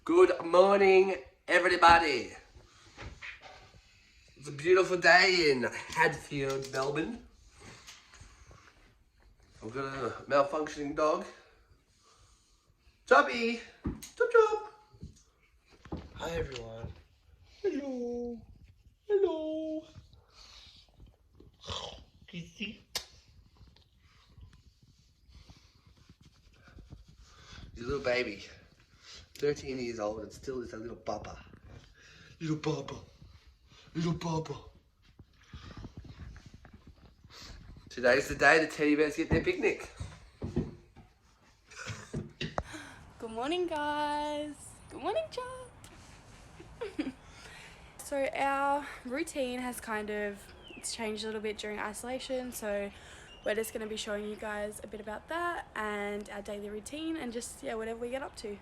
Good morning, everybody. It's a beautiful day in Hadfield, Melbourne. I've got a malfunctioning dog. Chubby! Chub chub! Hi, everyone. Hello. Hello. Kissy. He's a little baby. 13 years old and still is a little papa. Little papa. Little papa. Today's the day the teddy bears get their picnic. Good morning, guys. Good morning, John. So our routine has it's changed a little bit during isolation, so we're just going to be showing you guys a bit about that and our daily routine and just whatever we get up to.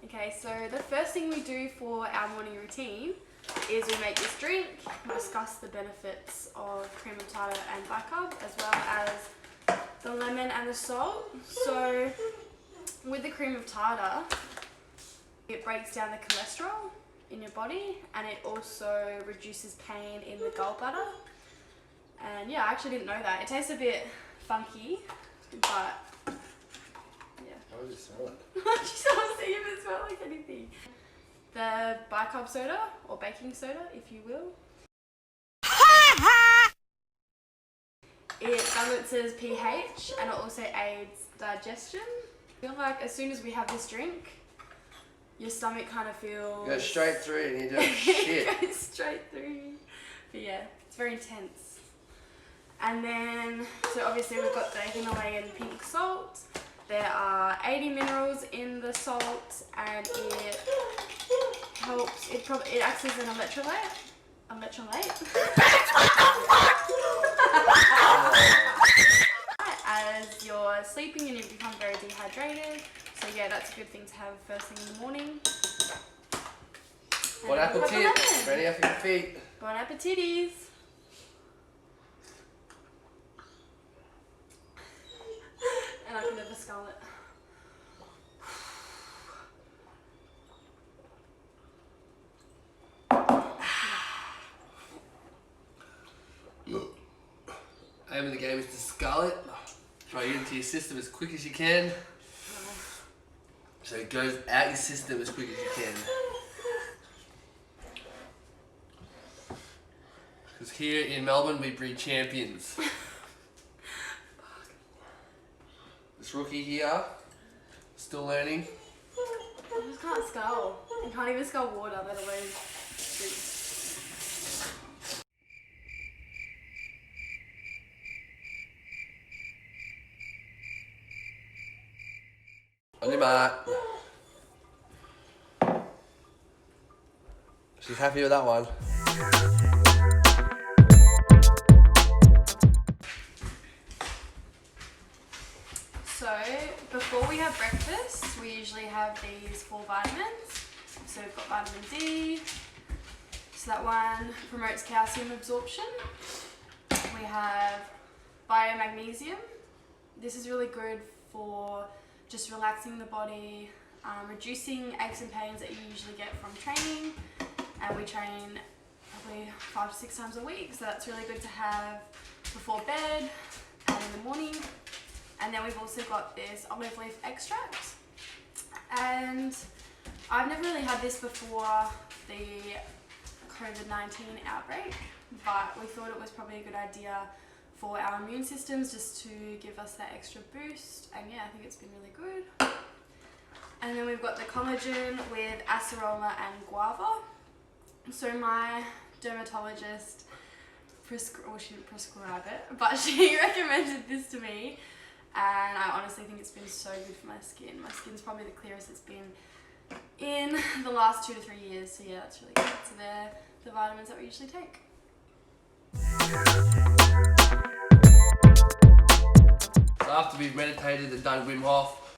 Okay, so the first thing we do for our morning routine is we make this drink, discuss the benefits of cream of tartar and bicarb, as well as the lemon and the salt. So with the cream of tartar, it breaks down the cholesterol in your body and it also reduces pain in the gallbladder. And yeah, I actually didn't know that. It tastes a bit funky, but yeah. How does it smell like? I just want to see if it smells like anything. The bicarb soda, or baking soda, if you will. It balances pH and it also aids digestion. I feel like as soon as we have this drink, your stomach kind of feels... Go straight through and you do shit. It goes straight through. But yeah, it's very intense. And then, so obviously we've got the Himalayan pink salt. There are 80 minerals in the salt and it helps, it acts as an electrolyte. As you're sleeping and you become very dehydrated. So yeah, that's a good thing to have first thing in the morning. Bon appetit. Ready off your feet. Bon appetitis. And I can never scull it. Aim of the game is to scull it. Try to get into your system as quick as you can. So it goes out your system as quick as you can. Because here in Melbourne we breed champions. This rookie here, still learning. I just can't scull. I can't even scull water, let alone drink. On your mark. She's happy with that one. So before we have breakfast, we usually have these 4 vitamins. So we've got vitamin D. So that one promotes calcium absorption. We have biomagnesium. This is really good for just relaxing the body, reducing aches and pains that you usually get from training. And we train probably 5 to 6 times a week, so that's really good to have before bed and in the morning. And then we've also got this olive leaf extract. And I've never really had this before the COVID-19 outbreak, but we thought it was probably a good idea for our immune systems just to give us that extra boost. And yeah, I think it's been really good. And then we've got the collagen with acerola and guava. So my dermatologist, she didn't prescribe it, but she recommended this to me. And I honestly think it's been so good for my skin. My skin's probably the clearest it's been in the last 2 to 3 years. So yeah, that's really good. So they're the vitamins that we usually take. So after we've meditated and done Wim Hof,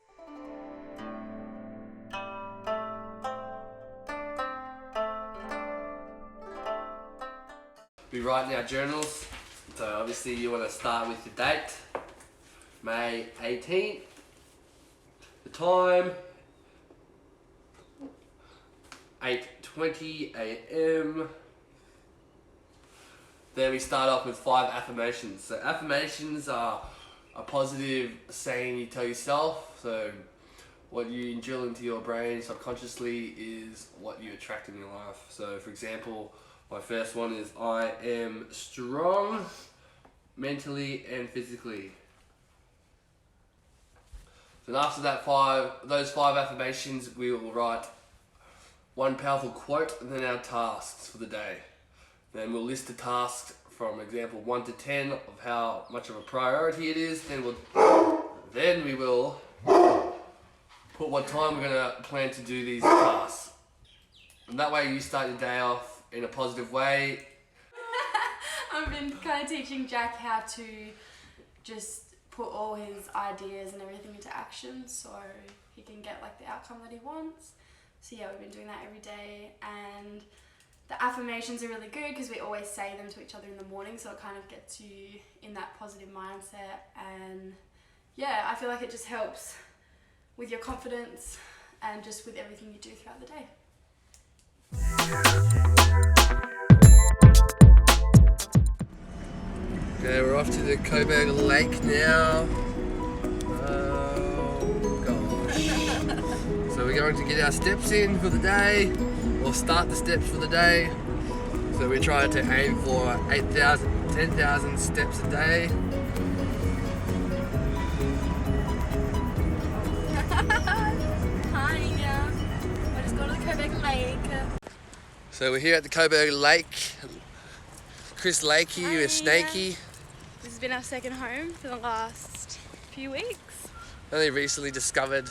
we write in our journals. So obviously you want to start with your date. May 18th. The time 8:20 a.m. Then we start off with 5 affirmations. So affirmations are a positive saying you tell yourself. So what you drill into your brain subconsciously is what you attract in your life. So for example, my first one is I am strong mentally and physically. Then after those five affirmations, we will write one powerful quote and then our tasks for the day. Then we'll list the tasks from example 1 to 10 of how much of a priority it is. Then we will put what time we're gonna plan to do these tasks. And that way you start your day off in a positive way. I've been kind of teaching Jack how to just put all his ideas and everything into action so he can get like the outcome that he wants. So yeah, we've been doing that every day, and the affirmations are really good because we always say them to each other in the morning, so it kind of gets you in that positive mindset. And yeah, I feel like it just helps with your confidence and just with everything you do throughout the day. Okay, we're off to the Coburg Lake now. Oh gosh. So we're going to get our steps in for the day, or start the steps for the day. So we try to aim for 8,000, 10,000 steps a day. Hi, we're just going to the Coburg Lake. So we're here at the Coburg Lake. Chris Lakey with Snakey. This has been our second home for the last few weeks. Only recently discovered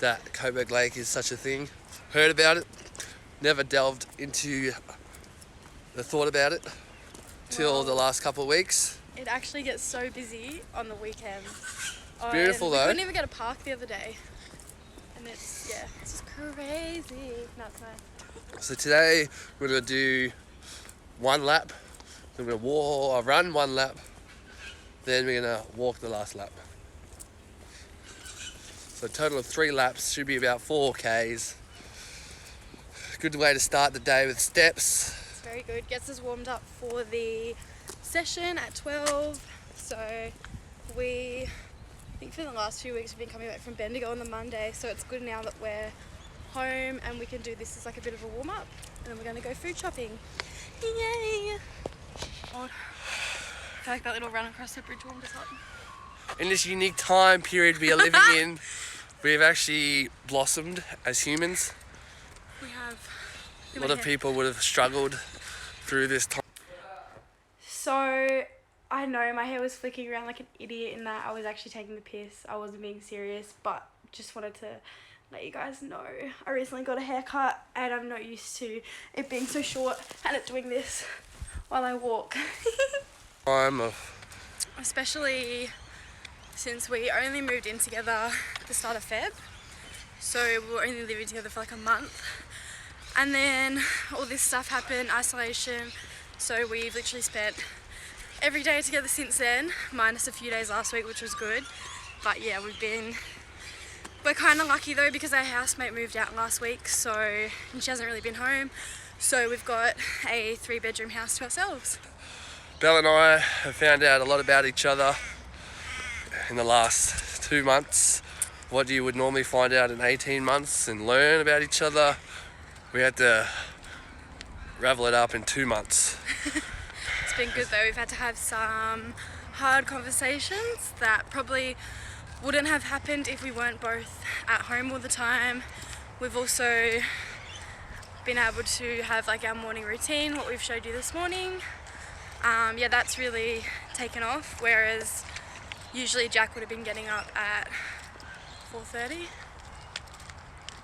that Coburg Lake is such a thing. Heard about it, never delved into the thought about it till the last couple of weeks. It actually gets so busy on the weekends. It's beautiful though. We couldn't even get a park the other day. And it's just crazy. No, it's nice. So today we're going to do one lap. We're going to run one lap. Then we're going to walk the last lap. So a total of 3 laps, should be about 4 Ks. Good way to start the day with steps. It's very good. Gets us warmed up for the session at 12. So I think for the last few weeks we've been coming back from Bendigo on the Monday. So it's good now that we're home and we can do this as like a bit of a warm up. And then we're going to go food shopping. Yay! I feel like that little run across the bridge warmed us up. In this unique time period we are living in, we've actually blossomed as humans. We have. A lot of people would have struggled through this time. So, I know my hair was flicking around like an idiot in that I was actually taking the piss. I wasn't being serious, but just wanted to let you guys know. I recently got a haircut and I'm not used to it being so short and it doing this while I walk. Especially since we only moved in together at the start of Feb. So we were only living together for like a month. And then all this stuff happened, isolation. So we've literally spent every day together since then, minus a few days last week, which was good. But yeah, we're kind of lucky though because our housemate moved out last week, and she hasn't really been home. So we've got a 3-bedroom house to ourselves. Belle and I have found out a lot about each other in the last 2 months. What you would normally find out in 18 months and learn about each other, we had to ravel it up in 2 months. It's been good though. We've had to have some hard conversations that probably wouldn't have happened if we weren't both at home all the time. We've also been able to have like our morning routine, what we've showed you this morning. Yeah, that's really taken off, whereas usually Jack would have been getting up at 4:30.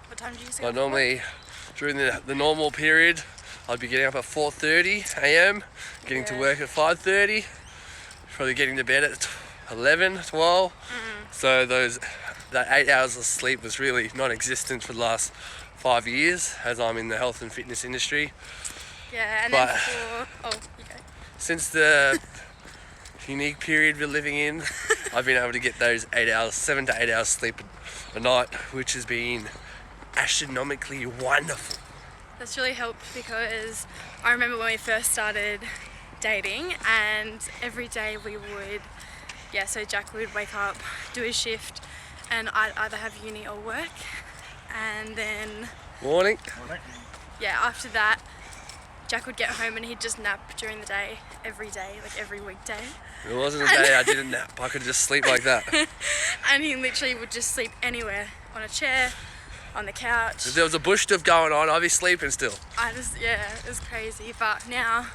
What time did you say? Well, normally during the normal period I'd be getting up at 4:30 a.m, getting to work at 5:30, probably getting to bed at 11, 12. So that 8 hours of sleep was really non-existent for the last 5 years as I'm in the health and fitness industry. Yeah, and but then you go. since the unique period we're living in. I've been able to get those 7 to 8 hours sleep a night, which has been astronomically wonderful. That's really helped because I remember when we first started dating, and every day we would, so Jack would wake up, do his shift, and I'd either have uni or work, and then Morning. after that Jack would get home and he'd just nap during the day, every day, like every weekday. It wasn't a day I didn't nap. I could just sleep like that. And he literally would just sleep anywhere, on a chair, on the couch. If there was a bush stuff going on, I'd be sleeping still. It was crazy, but now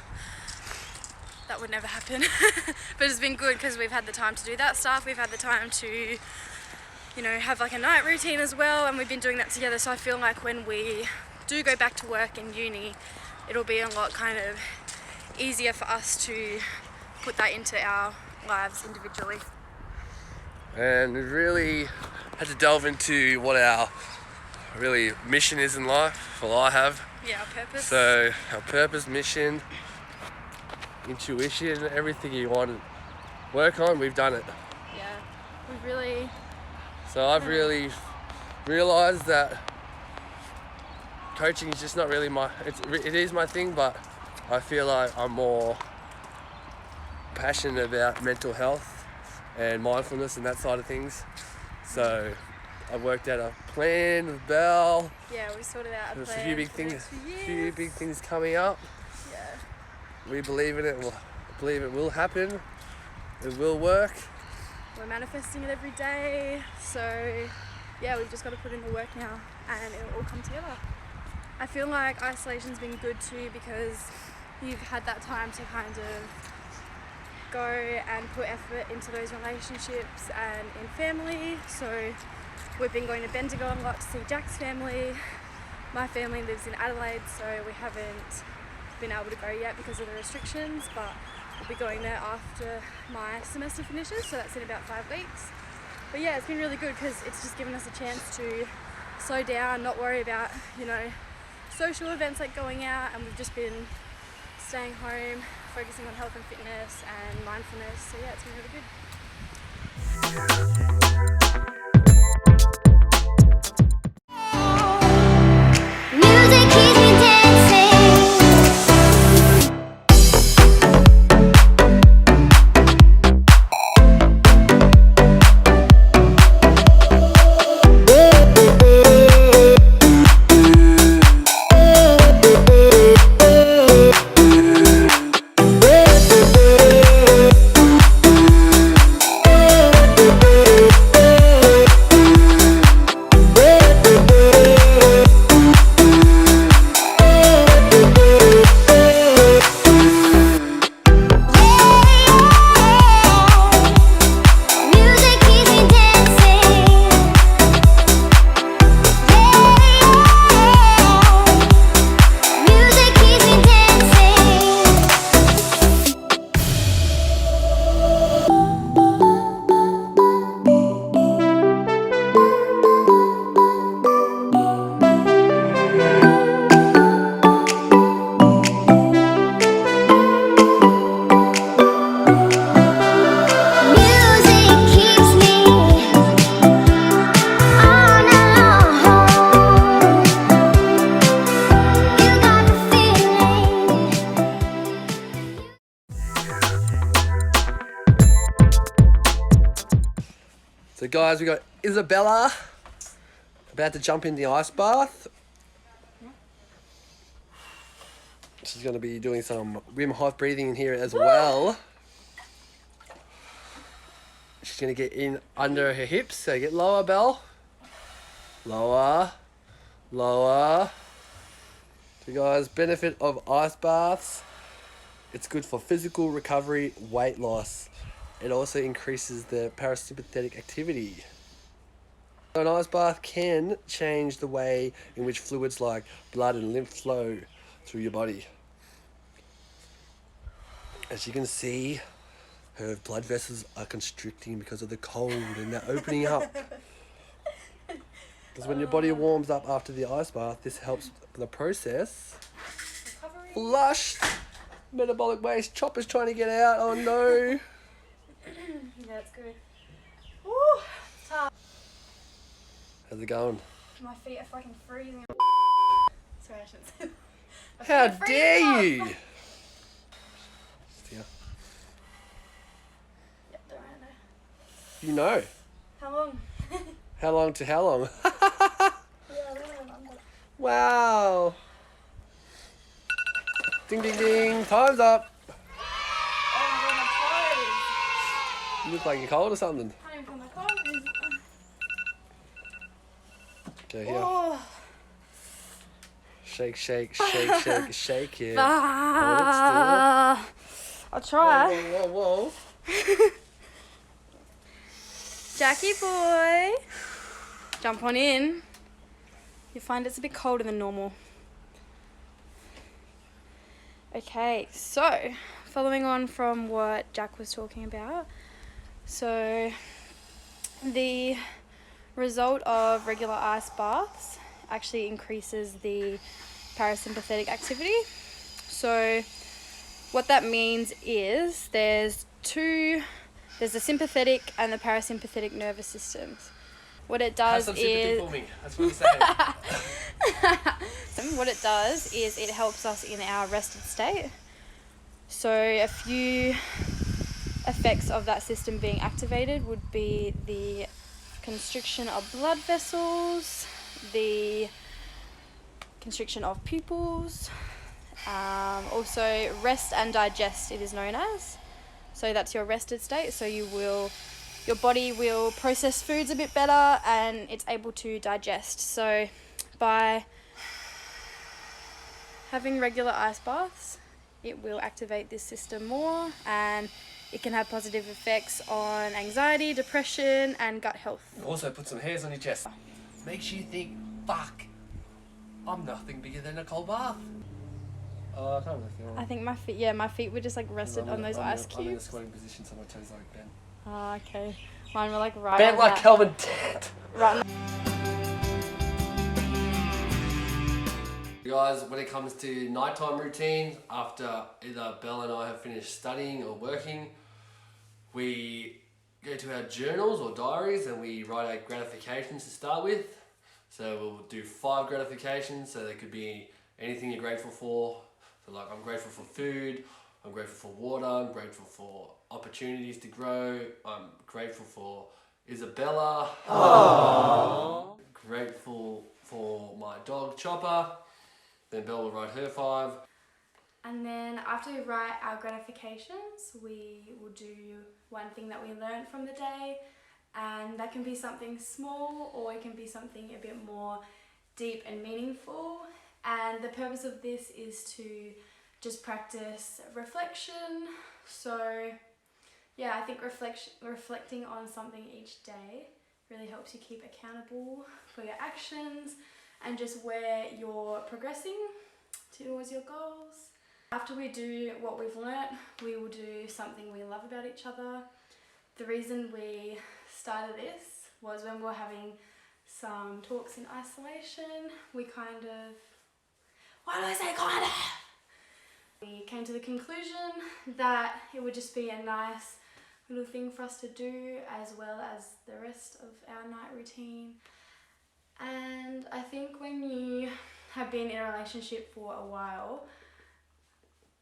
that would never happen. But it's been good because we've had the time to do that stuff. We've had the time to, have like a night routine as well, and we've been doing that together. So I feel like when we do go back to work in uni, it'll be a lot kind of easier for us to put that into our lives individually. And we really had to delve into what our really mission is in life. Well, I have. Yeah, our purpose. So our purpose, mission, intuition, everything you want to work on, we've done it. Yeah, we've really... So I've really realised that coaching is just not really it is my thing, but I feel like I'm more passionate about mental health and mindfulness and that side of things. So I worked out a plan with Belle. Yeah, we sorted out a plan. There's a few big things coming up. Yeah. We believe in it. We believe it will happen. It will work. We're manifesting it every day. So yeah, we've just got to put in the work now and it'll all come together. I feel like isolation's been good too because you've had that time to kind of go and put effort into those relationships and in family. So we've been going to Bendigo a lot to see Jack's family. My family lives in Adelaide, so we haven't been able to go yet because of the restrictions, but we'll be going there after my semester finishes, so that's in about 5 weeks. But yeah, it's been really good because it's just given us a chance to slow down, not worry about, social events like going out, and we've just been staying home, focusing on health and fitness and mindfulness. So yeah, it's been really good. Music keeps me dancing. So guys, we got Isabella about to jump in the ice bath. She's going to be doing some Wim Hof breathing in here as well. She's going to get in under her hips. So get lower, Belle. Lower. Lower. So guys, benefit of ice baths. It's good for physical recovery, weight loss. It also increases the parasympathetic activity. An ice bath can change the way in which fluids like blood and lymph flow through your body. As you can see, her blood vessels are constricting because of the cold and they're opening up. Because when your body warms up after the ice bath, this helps the process. Flush! Metabolic waste. Chopper's trying to get out. Oh no! that's good. Woo! Tough. How's it going? My feet are fucking freezing. Sorry, I shouldn't say that. My feet How are freezing dare off. you? Yeah. Yep, don't worry, no. You know. How long? How long to how long? Yeah, I don't remember. Wow. Ding, ding, ding. Time's up. Oh my god, my You look like you're cold or something. toes. I can't even feel my toes. Okay, here. Oh. Shake, shake, shake, shake, shake it. Ah. I'll try. Whoa, whoa, whoa. Jackie boy. Jump on in. You'll find it's a bit colder than normal. Okay, so following on from what Jack was talking about, so the result of regular ice baths actually increases the parasympathetic activity. So what that means is there's the sympathetic and the parasympathetic nervous systems. What it does Have some sympathy is for me. That's what I'm saying. what it does is it helps us in our rested state. So a few effects of that system being activated would be the constriction of blood vessels, the constriction of pupils, also rest and digest, it is known as. So that's your rested state, so your body will process foods a bit better and it's able to digest. So by having regular ice baths, it will activate this system more and it can have positive effects on anxiety, depression and gut health. Also, put some hairs on your chest. Makes you think, fuck, I'm nothing bigger than a cold bath. I can't really feel it. I think my feet were just like rested on those ice I'm in a cubes. squatting position, so my toes are like bent. Oh, okay. Mine were like right Bent on like that. Kelvin Tent. Right on- Guys, when it comes to nighttime routines, after either Belle and I have finished studying or working, we go to our journals or diaries and we write our gratifications to start with. So we'll do 5 gratifications, so they could be anything you're grateful for. So like, I'm grateful for food, I'm grateful for water, I'm grateful for opportunities to grow, I'm grateful for Isabella. Aww. Grateful for my dog Chopper. Then Belle will write her 5. And then after we write our gratifications, we will do one thing that we learned from the day, and that can be something small or it can be something a bit more deep and meaningful. And the purpose of this is to just practice reflection. So yeah, I think reflecting on something each day really helps you keep accountable for your actions and just where you're progressing towards your goals. After we do what we've learnt, we will do something we love about each other. The reason we started this was when we were having some talks in isolation. We came to the conclusion that it would just be a nice little thing for us to do as well as the rest of our night routine. And I think when you have been in a relationship for a while,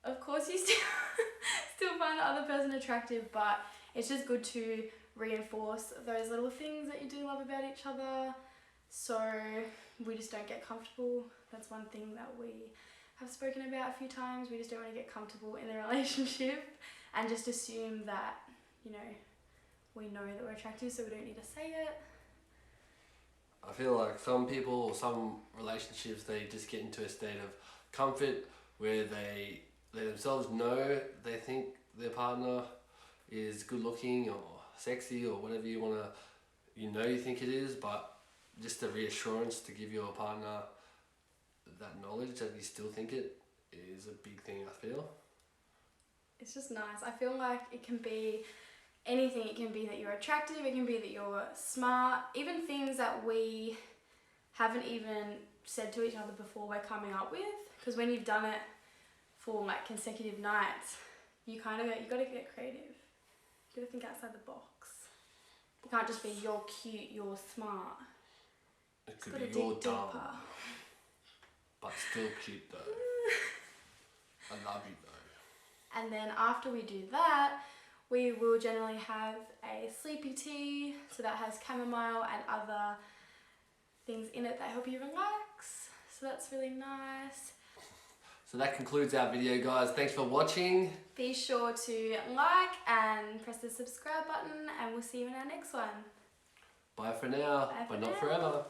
of course you still find the other person attractive, but it's just good to reinforce those little things that you do love about each other, so we just don't get comfortable. That's one thing that we have spoken about a few times. We just don't want to get comfortable in the relationship and just assume that, you know, we know that we're attractive, so we don't need to say it. I feel like some people or some relationships, they just get into a state of comfort where they themselves know they think their partner is good looking or sexy or whatever you want to, you think it is, but just a reassurance to give your partner that knowledge that you still think it is a big thing, I feel. It's just nice. I feel like it can be anything. It can be that you're attractive, it can be that you're smart, even things that we haven't even said to each other before we're coming up with, because when you've done it for like consecutive nights, you got to get creative. You got to think outside the box. It can't just be you're cute, you're smart. It It's could gotta be you're dig dumb, deeper. but still cute though. I love you though. And then after we do that, we will generally have a sleepy tea. So that has chamomile and other things in it that help you relax. So that's really nice. So that concludes our video, guys. Thanks for watching. Be sure to like and press the subscribe button, and we'll see you in our next one. Bye for now, Bye for but not now. forever.